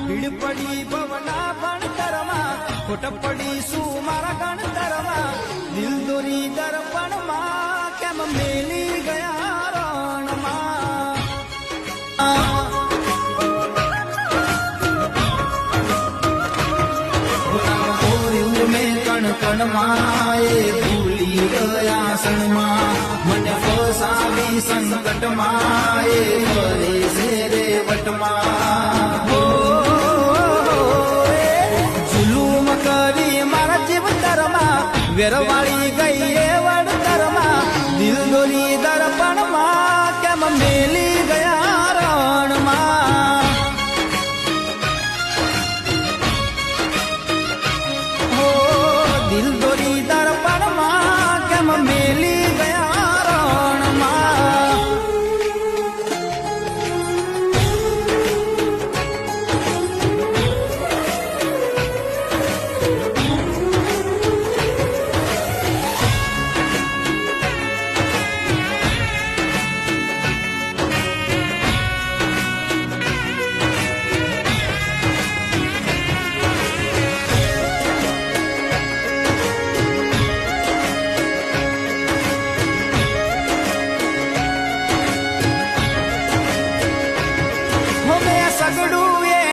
ભીડ પડી ભવના ભણતરમાં ખોટ પડી શું મારા ગણતરમાં દિલ દોરી દર્પણમાં કેમ મેલી ગયા રણમાં મેં કણ કણમાં એ ભૂલી ગયા સણમાં મને ફસાવી સંકટમાં એ ફરે છે રે વટમાં જુલુમ કરી મારા જીવતરમાં વેરવા